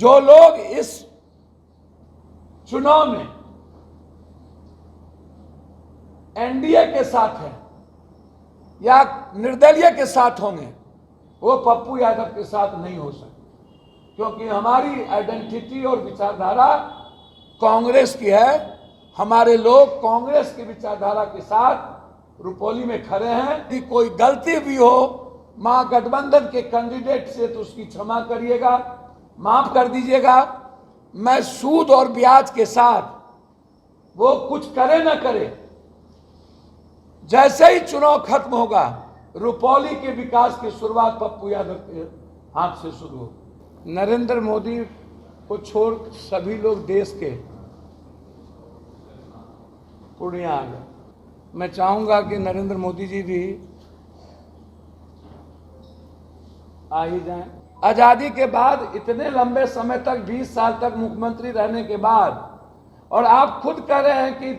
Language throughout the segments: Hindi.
जो लोग इस चुनाव में एनडीए के साथ हैं या निर्दलीय के साथ होंगे वो पप्पू यादव के साथ नहीं हो सकते, क्योंकि हमारी आइडेंटिटी और विचारधारा कांग्रेस की है। हमारे लोग कांग्रेस की विचारधारा के साथ रुपौली में खड़े हैं। यदि कोई गलती भी हो महागठबंधन के कैंडिडेट से तो उसकी क्षमा करिएगा, माफ कर दीजिएगा। मैं सूद और ब्याज के साथ वो कुछ करे ना करे, जैसे ही चुनाव खत्म होगा रुपौली के विकास की शुरुआत पप्पू यादव के हाथ से शुरू हो। नरेंद्र मोदी को छोड़ सभी लोग देश के पूर्णिया आ गए। मैं चाहूंगा कि नरेंद्र मोदी जी भी आ ही जाएं। आजादी के बाद इतने लंबे समय तक 20 साल तक मुख्यमंत्री रहने के बाद, और आप खुद कह रहे हैं कि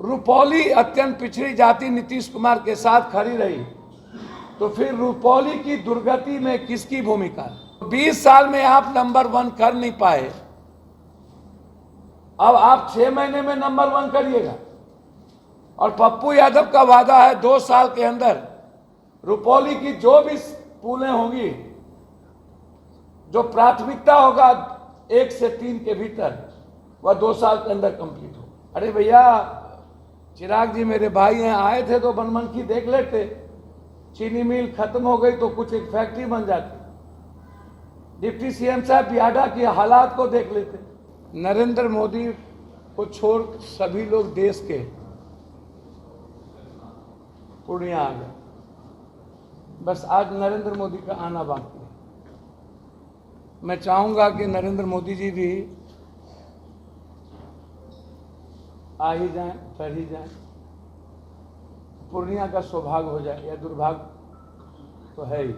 रुपौली अत्यंत पिछड़ी जाति नीतीश कुमार के साथ खड़ी रही, तो फिर रुपौली की दुर्गति में किसकी भूमिका? 20 साल में आप नंबर 1 कर नहीं पाए, अब आप 6 महीने में नंबर 1 करिएगा। और पप्पू यादव का वादा है 2 साल के अंदर रुपौली की जो भी पुलें होंगी, जो प्राथमिकता होगा 1 से 3 के भीतर, वह 2 साल के अंदर कंप्लीट हो। अरे भैया, चिराग जी मेरे भाई हैं, आए थे तो बनमनखी देख लेते। चीनी मिल खत्म हो गई तो कुछ एक फैक्ट्री बन जाती। डिप्टी सीएम साहब बियाडा की हालात को देख लेते। नरेंद्र मोदी को छोड़ सभी लोग देश के पूर्णिया आ गए। बस आज नरेंद्र मोदी का आना बाकी है। मैं चाहूंगा कि नरेंद्र मोदी जी भी आ ही जाएं, कर ही जाएं। पूर्णिया का सौभाग्य हो जाए या दुर्भाग्य तो है ही।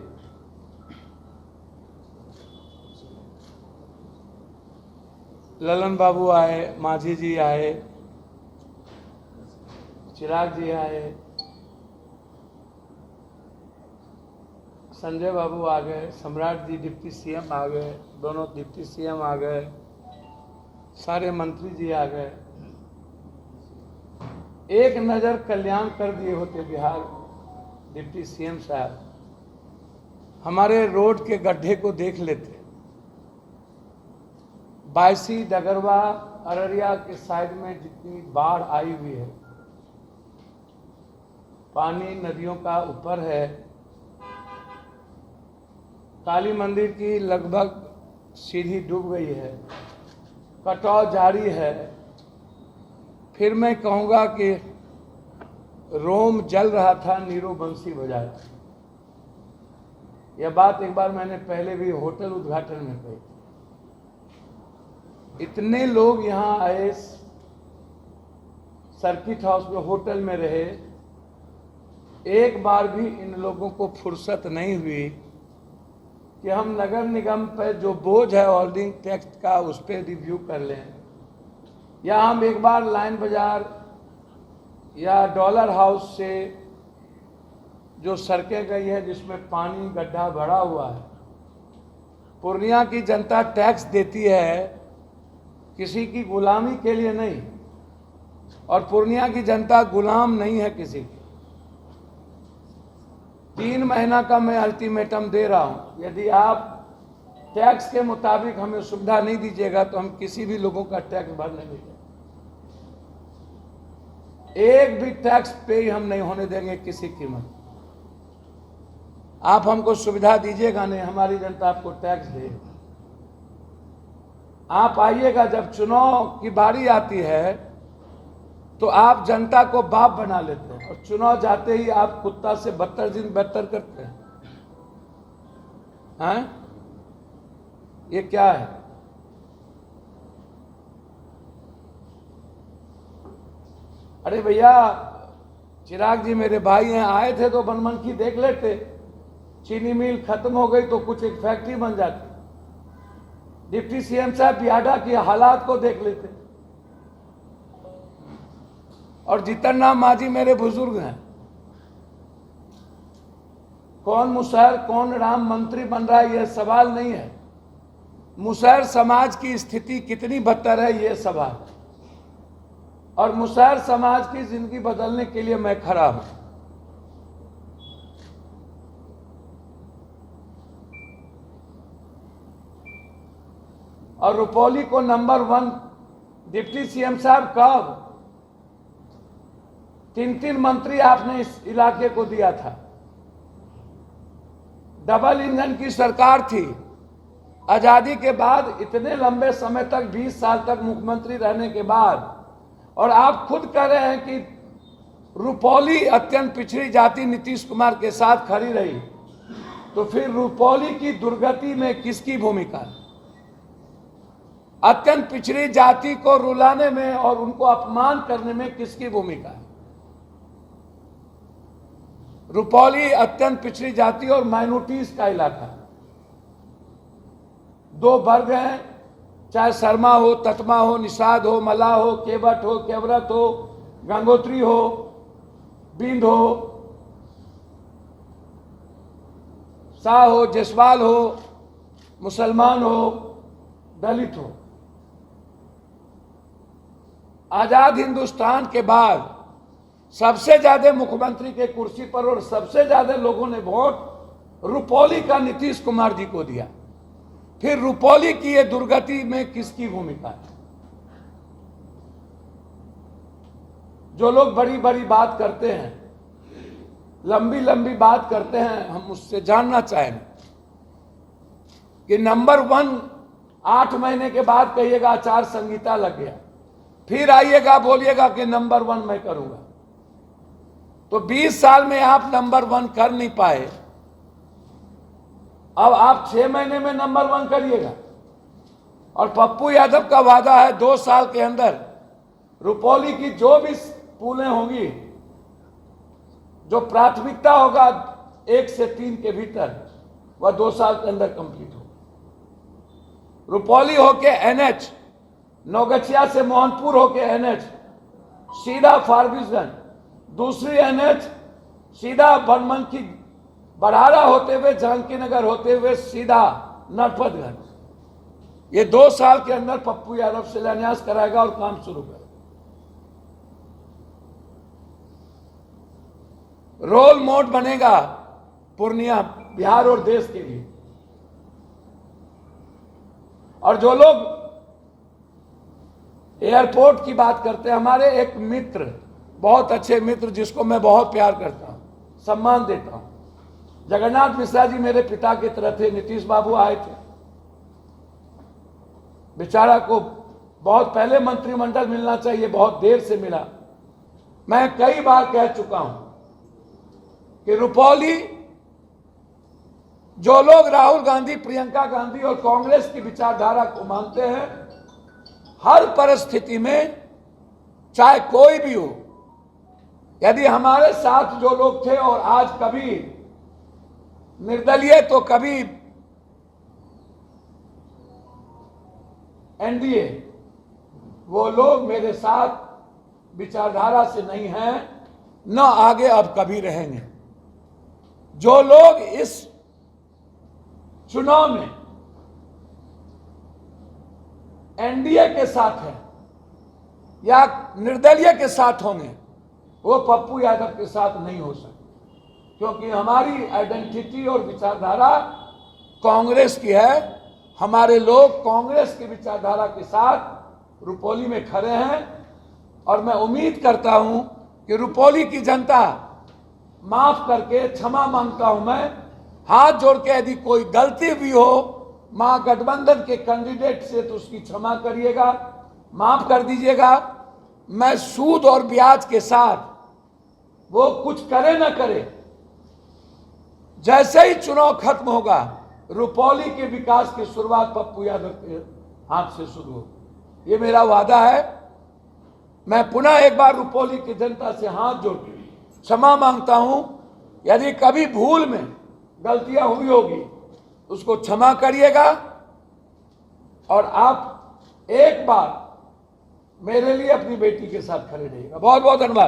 ललन बाबू आए, माझी जी आए, चिराग जी आए, संजय बाबू आ गए, सम्राट जी डिप्टी सीएम आ गए, दोनों डिप्टी सीएम आ गए, सारे मंत्री जी आ गए। एक नज़र कल्याण कर दिए होते बिहार डिप्टी सीएम साहब, हमारे रोड के गड्ढे को देख लेते। बायसी, डगरवा, अररिया के साइड में जितनी बाढ़ आई हुई है, पानी नदियों का ऊपर है। काली मंदिर की लगभग सीढ़ी डूब गई है, कटाव जारी है। फिर मैं कहूँगा कि रोम जल रहा था, नीरू बंसी बजाया। यह बात एक बार मैंने पहले भी होटल उद्घाटन में कही। इतने लोग यहाँ आए, सर्किट हाउस में, होटल में रहे, एक बार भी इन लोगों को फुर्सत नहीं हुई कि हम नगर निगम पर जो बोझ है होल्डिंग टैक्स का उस पर रिव्यू कर लें, या हम एक बार लाइन बाजार या डॉलर हाउस से जो सड़कें गई है जिसमें पानी गड्ढा भरा हुआ है। पूर्णिया की जनता टैक्स देती है किसी की गुलामी के लिए नहीं, और पूर्णिया की जनता गुलाम नहीं है किसी की। 3 महीना का मैं अल्टीमेटम दे रहा हूं, यदि आप टैक्स के मुताबिक हमें सुविधा नहीं दीजिएगा तो हम किसी भी लोगों का टैक्स भरने नहीं देंगे। एक भी टैक्स पे हम नहीं होने देंगे किसी कीमत। आप हमको सुविधा दीजिएगा नहीं, हमारी जनता आपको टैक्स देगी। आप आइएगा, जब चुनाव की बारी आती है तो आप जनता को बाप बना लेते हैं, और चुनाव जाते ही आप कुत्ता से बदतर करते हैं। ये क्या है? अरे भैया, चिराग जी मेरे भाई हैं, आए थे तो बनमनखी देख लेते। चीनी मिल खत्म हो गई तो कुछ एक फैक्ट्री बन जाती। डिप्टी सीएम साहब बियाडा की हालात को देख लेते। और जीतन राम मांझी मेरे बुजुर्ग हैं। कौन मुशहर, कौन राम मंत्री बन रहा है, यह सवाल नहीं है। मुसहर समाज की स्थिति कितनी बदतर है ये सवाल, और मुसहर समाज की जिंदगी बदलने के लिए मैं खड़ा हूं। और रुपौली को नंबर 1 डिप्टी सीएम साहब कब 3 मंत्री आपने इस इलाके को दिया था। डबल इंजन की सरकार थी। आजादी के बाद इतने लंबे समय तक 20 साल तक मुख्यमंत्री रहने के बाद, और आप खुद कह रहे हैं कि रुपौली अत्यंत पिछड़ी जाति नीतीश कुमार के साथ खड़ी रही, तो फिर रुपौली की दुर्गति में किसकी भूमिका है? अत्यंत पिछड़ी जाति को रुलाने में और उनको अपमान करने में किसकी भूमिका है? रुपौली अत्यंत पिछड़ी जाति और माइनॉरिटीज का इलाका है। 2 वर्ग हैं, चाहे शर्मा हो, ततमा हो, निषाद हो, मल्लाह हो, केवट हो, केवरत हो, गंगोत्री हो, बिंद हो, शाह हो, जसवाल हो, मुसलमान हो, दलित हो। आजाद हिंदुस्तान के बाद सबसे ज्यादा मुख्यमंत्री के कुर्सी पर और सबसे ज्यादा लोगों ने वोट रुपौली का नीतीश कुमार जी को दिया। फिर रुपौली की ये दुर्गति में किसकी भूमिका है? जो लोग बड़ी बड़ी बात करते हैं, लंबी लंबी बात करते हैं, हम उससे जानना चाहेंगे कि नंबर 1 8 महीने के बाद कहिएगा आचार संहिता लग गया, फिर आइएगा बोलिएगा कि नंबर 1 मैं करूंगा। तो 20 साल में आप नंबर 1 कर नहीं पाए, अब आप 6 महीने में नंबर 1 करिएगा। और पप्पू यादव का वादा है 2 साल के अंदर रुपौली की जो भी पुलें होंगी, जो प्राथमिकता होगा 1 से 3 के भीतर, वह 2 साल के अंदर कंप्लीट होगा। रुपौली होके NH, नौगछिया से मोहनपुर होके NH सीधा फारबिसगंज, दूसरी NH सीधा बनमनखी बड़ारा होते हुए जानकी नगर होते हुए सीधा नरपतगंज। ये 2 साल के अंदर पप्पू यादव शिलान्यास कराएगा और काम शुरू करेगा। रोल मॉडल बनेगा पूर्णिया बिहार और देश के लिए। और जो लोग एयरपोर्ट की बात करते हैं, हमारे एक मित्र, बहुत अच्छे मित्र जिसको मैं बहुत प्यार करता हूं, सम्मान देता हूं, जगन्नाथ मिश्रा जी मेरे पिता की तरह थे। नीतीश बाबू आए थे, बेचारा को बहुत पहले मंत्रिमंडल मिलना चाहिए, बहुत देर से मिला। मैं कई बार कह चुका हूं कि रुपौली, जो लोग राहुल गांधी, प्रियंका गांधी और कांग्रेस की विचारधारा को मानते हैं, हर परिस्थिति में चाहे कोई भी हो, यदि हमारे साथ जो लोग थे और आज कभी निर्दलीय तो कभी एनडीए, वो लोग मेरे साथ विचारधारा से नहीं हैं, न आगे अब कभी रहेंगे। जो लोग इस चुनाव में एनडीए के साथ हैं या निर्दलीय के साथ होंगे, वो पप्पू यादव के साथ नहीं हो सकते, क्योंकि हमारी आइडेंटिटी और विचारधारा कांग्रेस की है। हमारे लोग कांग्रेस की विचारधारा के साथ रुपौली में खड़े हैं, और मैं उम्मीद करता हूं कि रुपौली की जनता माफ करके, क्षमा मांगता हूं मैं, हाथ जोड़ के, यदि कोई गलती भी हो महागठबंधन के कैंडिडेट से तो उसकी क्षमा करिएगा, माफ कर दीजिएगा। मैं सूद और ब्याज के साथ, वो कुछ करे ना करे, जैसे ही चुनाव खत्म होगा, रुपौली के विकास की शुरुआत पप्पू यादव के हाथ से शुरू होगी। ये मेरा वादा है। मैं पुनः एक बार रुपौली की जनता से हाथ जोड़ के क्षमा मांगता हूं। यदि कभी भूल में गलतियां हुई होगी, उसको क्षमा करिएगा, और आप एक बार मेरे लिए अपनी बेटी के साथ खड़े रहिएगा। बहुत बहुत धन्यवाद।